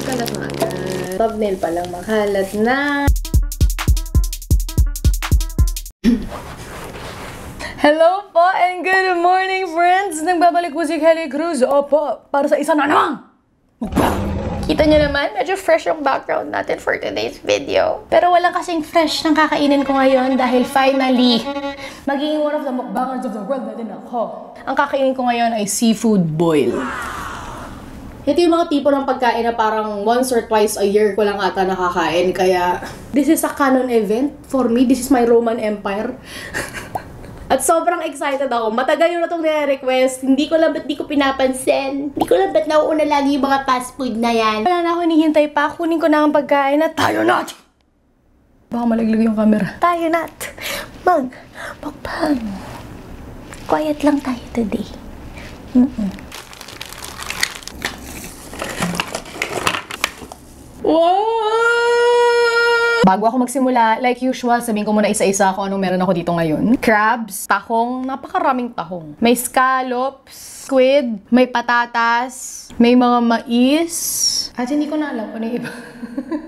Kalat na agad. Thumbnail pa lang makalat na. Hello po and good morning, friends! Nagbabalik po si Kelly Cruz. Opo, para sa isa na namang mukbang. Kita nyo naman, medyo fresh yung background natin for today's video. Pero walang kasing fresh ng kakainin ko ngayon dahil finally, magiging one of the mukbangers of the world na din ako. Ang kakainin ko ngayon ay seafood boil. Ito yung mga tipo ng pagkain na parang once or twice a year ko lang ata nakakain. Kaya, this is a canon event for me. This is my Roman Empire. At sobrang excited ako. Matagal yun na itong nire-request. Hindi ko lang ba't di ko pinapansin. Hindi ko lang ba't nauuna lagi yung mga fast food na yan. Wala na ako hinihintay pa. Kunin ko na ang pagkain na tayo na. Baka malaglag yung camera. Tayo na. Mukbang. Quiet lang tayo today. Wow! Bago ako magsimula, like usual, sabihin ko muna isa-isa kung anong meron ako dito ngayon. Crabs, tahong, napakaraming tahong. May scallops, squid, may patatas, may mga mais. At hindi ko na alam kung ano yung iba.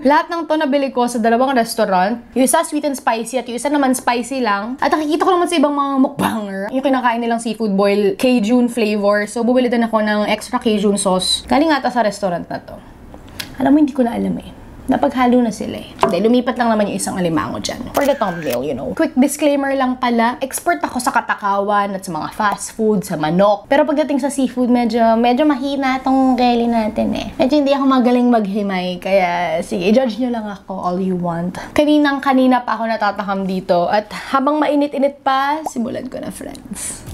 Lahat ng to nabili ko sa dalawang restaurant. Yung isa sweet and spicy at yung isa naman spicy lang. At nakikita ko naman sa ibang mga mukbanger, yung kinakain nilang seafood boil, Cajun flavor. So, bumili din ako ng extra Cajun sauce. Galing ata sa restaurant na to. Alam mo, hindi ko na alam eh. Napaghalo na sila eh. Hindi, lumipat lang naman yung isang alimango dyan. For the thumbnail, you know. Quick disclaimer lang pala, expert ako sa katakawan at sa mga fast food, sa manok. Pero pagdating sa seafood, medyo mahina tong Kelly natin eh. Medyo hindi ako magaling maghimay, kaya sige, judge nyo lang ako all you want. Kanina pa ako natatakam dito at habang mainit-init pa, simulan ko na, friends.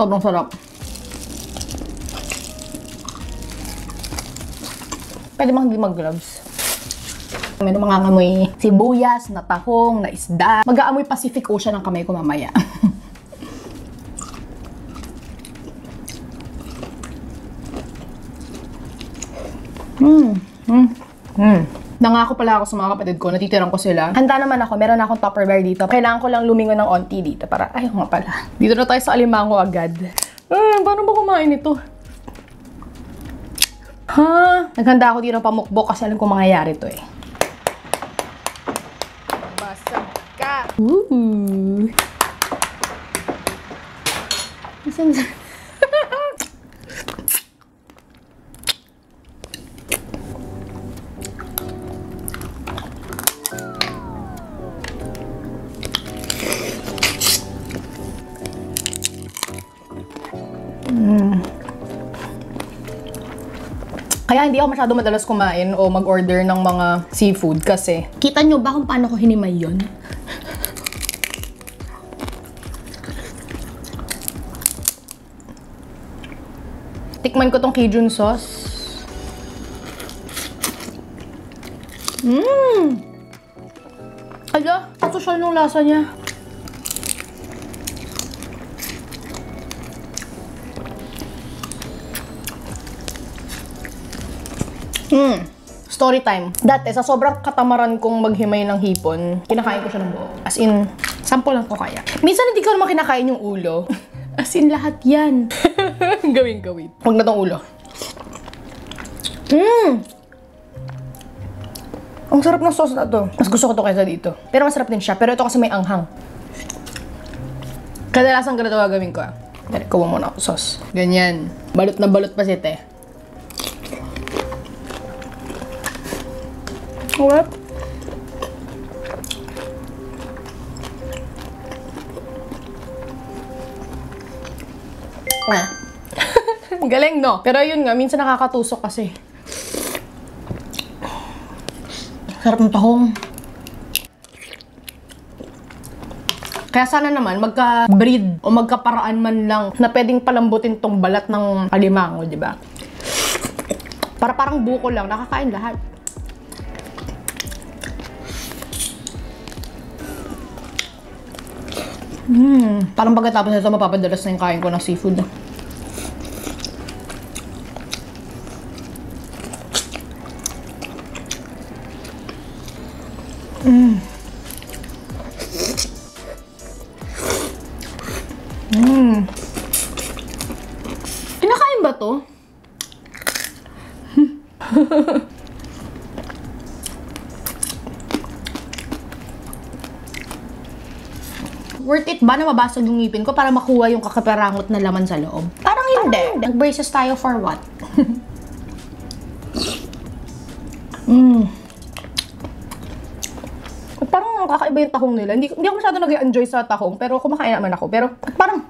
Sobrang sarap. Pwede bang hindi mag-gloves? Meron mga amoy sibuyas, na tahong, na isda. Mag-aamoy Pacific Ocean ang kamay ko mamaya. Nangako pala ako sa mga kapatid ko, natitiran ko sila. Handa naman ako, meron akong Tupperware dito. Kailangan ko lang lumingon ng onti dito para, ay nga pala. Dito na tayo sa alimango agad. Paano ba kumain ito? Ha? Naghanda ako dito ng pamukbok kasi alam ko mangyayari to eh. Basag ka! Ooh! Kaya hindi ako masyado madalas kumain o mag-order ng mga seafood kasi kita nyo ba kung paano ko hinimay yun? Tikman ko tong Cajun sauce. Ala, kasosyal nung lasa niya. Story time. Dati, sa sobrang katamaran kong maghimay ng hipon, kinakain ko siya ng buo. As in, sample lang ko kaya. Minsan hindi ko naman kinakain yung ulo. As in, lahat yan. Gawin. Huwag na tong ulo. Ang sarap ng sauce na to. Mas gusto ko to kaysa dito. Pero masarap din siya. Pero ito kasi may anghang. Kadalasan ganito gagawin ko. Dali, kuha muna ako sauce. Ganyan. Balot na balot pa si te. What? Galing, no? Pero yun nga, minsan nakakatusok kasi. Sarap ng tahong. Kaya sana naman, magka-breed o magkaparaan man lang na pwedeng palambutin tong balat ng alimango, di ba? Para parang buko lang, nakakain lahat. Parang pagkatapos nito, mapapadalas na yung kain ko ng seafood. Kinakain ba to? Worth it ba na mabasag yung ngipin ko para makuha yung kakaparangot na laman sa loob? Parang hindi. Nag-braces tayo for what? Parang kakaiba yung tahong nila. Hindi ako masyado nag-enjoy sa tahong, pero kumakain naman ako. Pero parang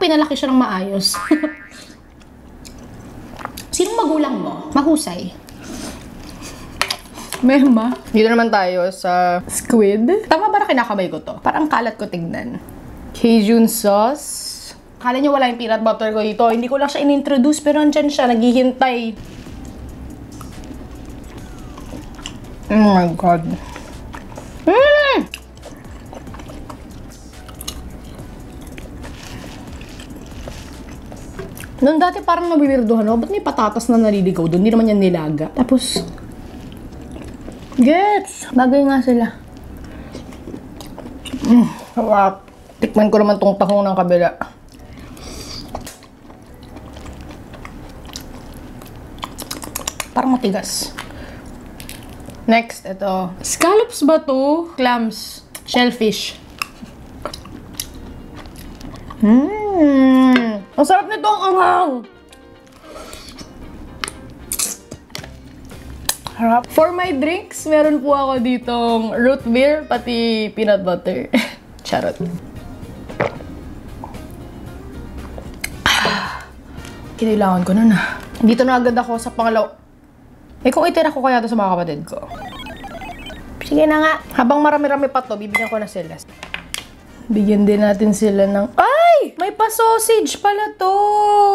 pinalaki siya ng maayos. Sinong magulang mo? Mahusay. Mema. Dito naman tayo sa squid. Tama ba na kinakamay ko to? Parang kalat ko tignan. Cajun sauce. Akala nyo wala yung peanut butter ko dito. Hindi ko lang siya in-introduce pero andyan siya. Naghihintay. Oh my God. Noon dati parang nabibirduhan ako. Ba't may patatas na naliligaw doon? Hindi naman yan nilaga. Tapos, gets! Bagay nga sila. Sarap. Tikman ko naman tong tahong ng kabila. Parang matigas. Next, ito. Scallops ba to? Clams. Shellfish. Ang sarap nito ang anghang! Harap. For my drinks, meron po ako ditong root beer, pati peanut butter. Charot. Kinailangan ko na. Dito na agad ako sa pangalaw. Kung itira ko kaya to sa mga kapatid ko. Sige na nga. Habang marami-rami pa to, bibigyan ko na sila. Bigyan din natin sila ng... Ay! May pa-sausage pala to!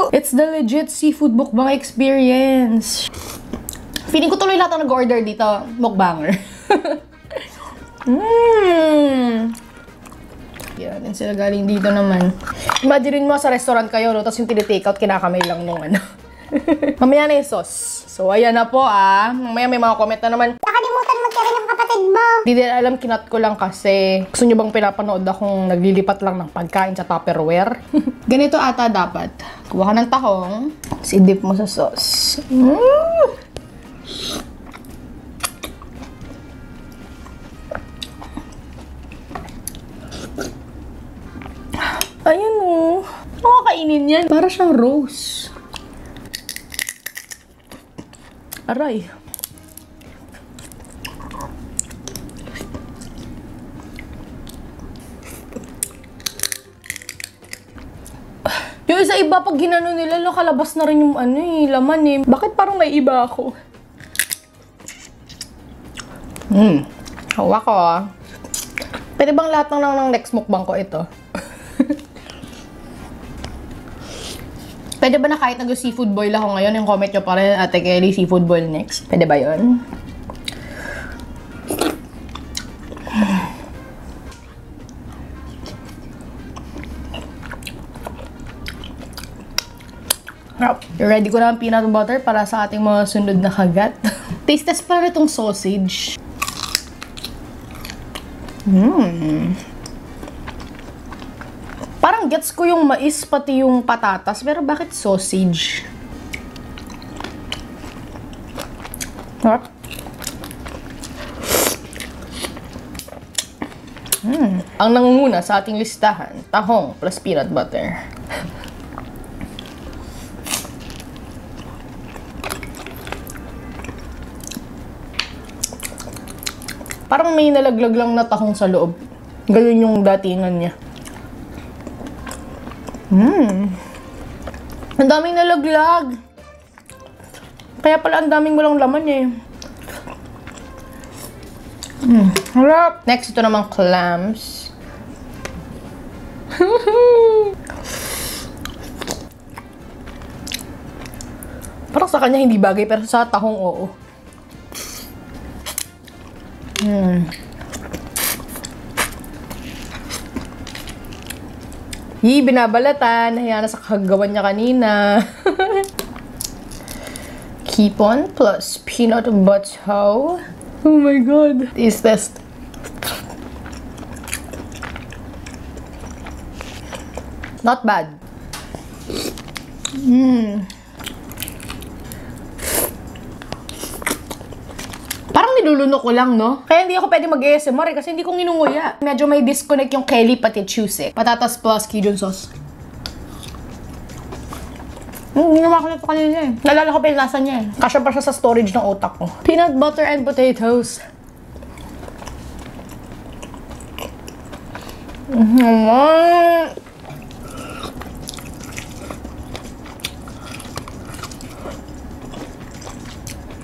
It's the legit seafood mukbang experience. Feeling ko tuloy lahat ang nag-order dito. Mukbanger. Yan, din sila galing dito naman. Imagine mo sa restaurant kayo, no? Tapos yung tini-takeout, kinakamay lang nung ano. Mamaya na yung sauce. So, ayan na po Mamaya may mga comment na naman. Nakalimutan mo kaya yung kapatid mo. Hindi din alam, kinat ko lang kasi. Gusto nyo bang pinapanood akong naglilipat lang ng pagkain sa Tupperware? Ganito ata dapat. Kuha ka ng tahong. Sidip mo sa sauce. Ayun o. Nakakainin yan. Para siyang rose. Aray. Yung isa iba, pag ginano nila, nakalabas na rin yung laman Bakit parang may iba ako? Hawa ko Pwede bang lahat ng next mukbang ko ito? Pwede ba na kahit nag-seafood boil ako ngayon, yung comment nyo pa rin, Ate Kelly, seafood boil next? Pwede ba yun? Ready ko na ang peanut butter para sa ating mga sunod na kagat. Taste test pala itong sausage. Parang gets ko yung mais pati yung patatas, pero bakit sausage? Ang nangunguna sa ating listahan, tahong plus peanut butter. Parang may nalaglag lang na tahong sa loob. Ganun yung datingan niya. Ang daming nalaglag. Kaya pala ang daming walang laman Harap. Next, ito namang clams. Parang sa kanya hindi bagay, pero sa tahong oo. Binabalatan. Hayaan na sa kagawan niya kanina. Kipon plus peanut butter. Oh my God. Taste test. Not bad. Parang nilulunok ko lang, no? Kaya hindi ako pwede mag-ASMR kasi hindi ko nginunguya. Medyo may disconnect yung Kelly pati Chusek. Patatas plus Cajun sauce. Ginawa ko na ito kanina eh. Nalala ko pa yung lasa niya eh. Kasya pa siya sa storage ng utak ko. Peanut butter and potatoes.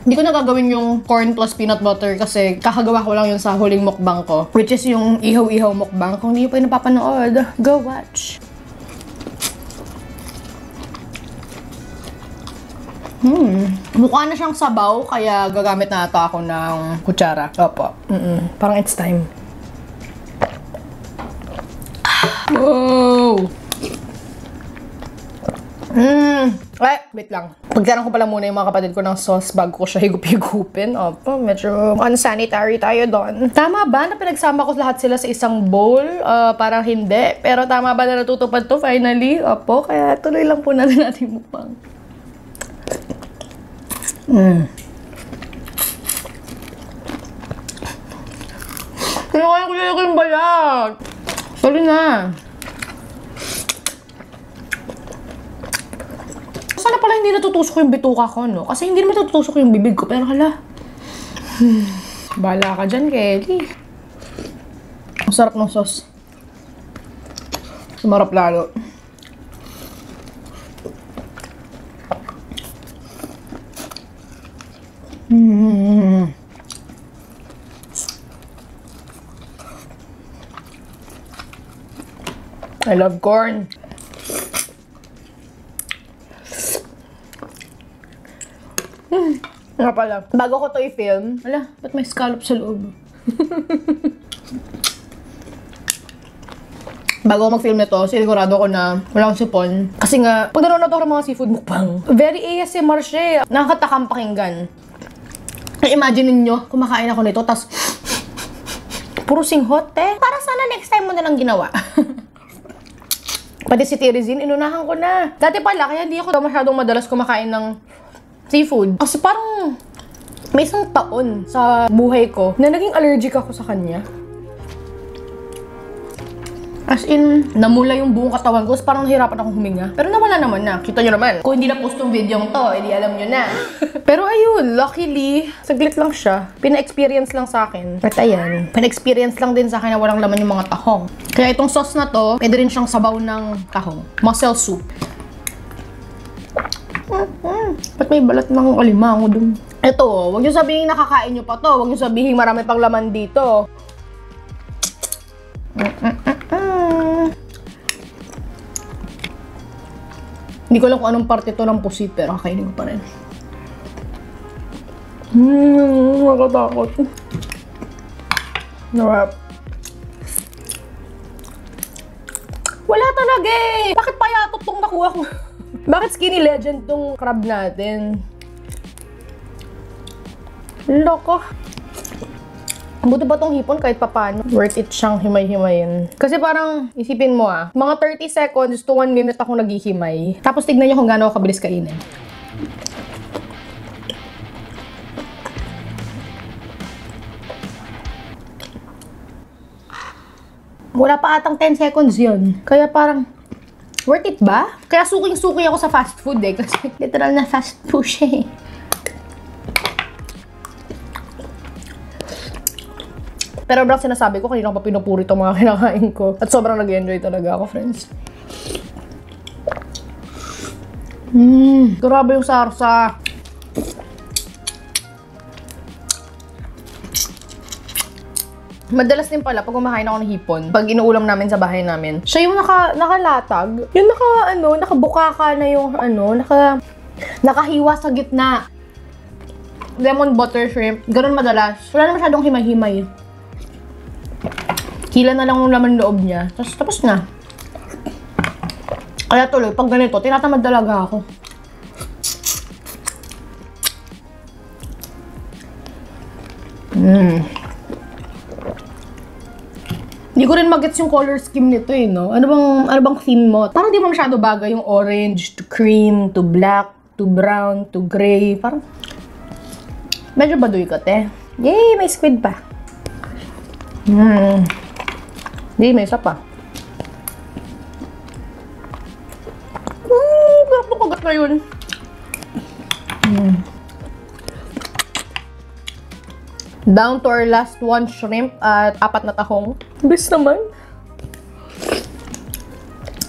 Hindi ko na gagawin yung corn plus peanut butter kasi kakagawa ko lang yun sa huling mukbang ko. Which is yung ihaw-ihaw mukbang. Kung hindi nyo pa yung napapanood, go watch. Mukha na siyang sabaw, kaya gagamit na ito ako ng kutsara. Opo. Parang it's time. Wow! Wait lang. Pagkaroon ko pala muna yung mga kapatid ko ng sauce bago ko siya higup-higupin. Opo, medyo unsanitary tayo doon. Tama ba na pinagsama ko lahat sila sa isang bowl? Parang hindi. Pero tama ba na natutupad to finally? Opo, kaya tuloy lang po natin mukbang. Kaya ko nilagay yung balat. Sorry na. Sana pala hindi natutusok yung bituka ko, no? Kasi hindi naman natutusok yung bibig ko. Pero hala. Bahala ka dyan, Kelly. Ang sarap ng sauce. Sumarap lalo. I love corn. Nga pala, bago ko to i-film, ba't may scallop sa loob? Bago ko mag-film nito, sinigurado ko na wala akong sipon. Kasi nga, pag nanonood ako ng mga seafood mukbang, very ASMR siya eh. Nakakatakam pakinggan. Imagine ninyo, kumakain ako nito, tas puro singhot eh. Para sana next time mo na lang ginawa. Pati si Tirizin, inunahan ko na. Dati pala, kaya hindi ako masyadong madalas kumakain ng seafood. Kasi parang may isang taon sa buhay ko na naging allergic ako sa kanya. As in, namula yung buong katawan ko. Parang nahirapan akong huminga. Pero nawala naman na. Kita nyo naman. Kung hindi na-post yung video to, edi alam nyo na. Pero ayun, luckily, saglit lang siya. Pina-experience lang sa akin. At ayan, pina-experience lang din sa akin na walang laman yung mga tahong. Kaya itong sauce na to, pwede rin siyang sabaw ng tahong. Mussel soup. Ba't may balat ng alimango dun? Ito, huwag nyo sabihin nakakain nyo pa to. Huwag nyo sabihin marami pang laman dito. Hindi ko alam kung anong parte to ng pusit, pero kakainin ko pa rin. Nakatakot. Narap. Wala talaga eh! Bakit payatot tong nakuha ko? Bakit skinny legend tong crab natin? Loko. Buti ba tong hipon kahit papano? Worth it siyang himay-himayin. Kasi parang, isipin mo mga 30 seconds to 1 minute ako naghihimay. Tapos tignan nyo kung gaano ako kabilis kainin. Wala pa atang 10 seconds yun. Kaya parang, worth it ba? Kaya suking-suki ako sa fast food eh. Kasi literal na fast food siya eh. Pero bro, sinasabi ko, kanina ko pa pinupuri itong mga kinakain ko. At sobrang nag-enjoy talaga ako, friends. Grabe yung sarsa. Madalas din pala, pag kumakain ako ng hipon, pag inuulam namin sa bahay namin, siya yung nakalatag. Yung nakabukaka na yung nakahiwa sa gitna. Lemon butter shrimp. Ganun madalas. Wala na masyadong himay-himay. Hila na lang yung laman loob niya. Tapos na. Kaya tuloy, pag ganito, tinatamad talaga ako. Hindi ko rin magets yung color scheme nito eh, no? Ano bang theme mo? Parang di mo masyado bagay yung orange to cream to black to brown to gray. Parang medyo baduy ko, te. Yay! May squid pa. Hindi, may isa pa. Grabe kagat na yun. Down to our last one shrimp at 4 na tahong. Best naman.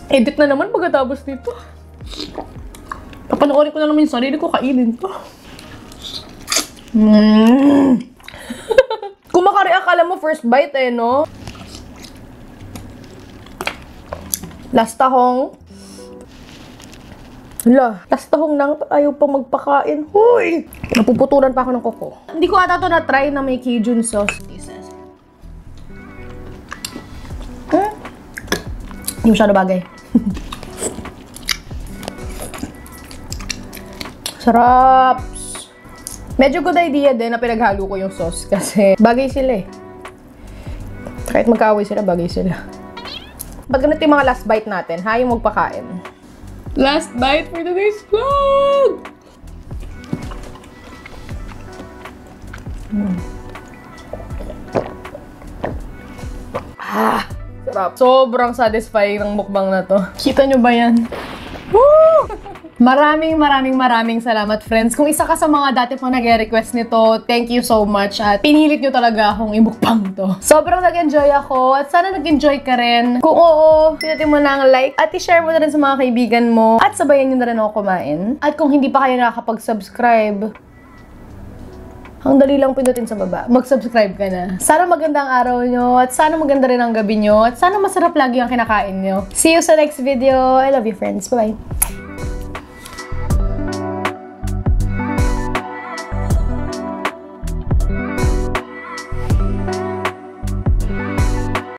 Edit na naman pagkatapos nito. Papanoorin ko na naman yung sarili ko, kainin to. Kung makareact, alam mo, first bite eh, no? Last tahong. Hala, last tahong nang ayaw pa magpakain. Hoy! Napuputulan pa ako ng koko. Hindi ko ata ito na-try na may Cajun sauce. Hindi masyado bagay. Sarap! Medyo good idea din na pinaghalo ko yung sauce kasi bagay sila eh. Kahit magkaaway sila, bagay sila. Pag ganito yung mga last bite natin, ha? Yung magpakain. Last bite for today's vlog! Sarap. Sobrang satisfying ng mukbang na to. Kita nyo ba yan? Woo! Maraming salamat, friends. Kung isa ka sa mga dati pang nag-request nito, thank you so much. At pinilit nyo talaga akong imukbang to. Sobrang nag-enjoy ako at sana nag-enjoy ka rin. Kung oo, pinutin mo na ang like at i-share mo na rin sa mga kaibigan mo at sabayan nyo na rin ako kumain. At kung hindi pa kayo nakakapag-subscribe, ang dali lang pinutin sa baba. Mag-subscribe ka na. Sana magandang araw nyo at sana maganda rin ang gabi nyo at sana masarap lagi ang kinakain nyo. See you sa next video. I love you, friends. Bye-bye.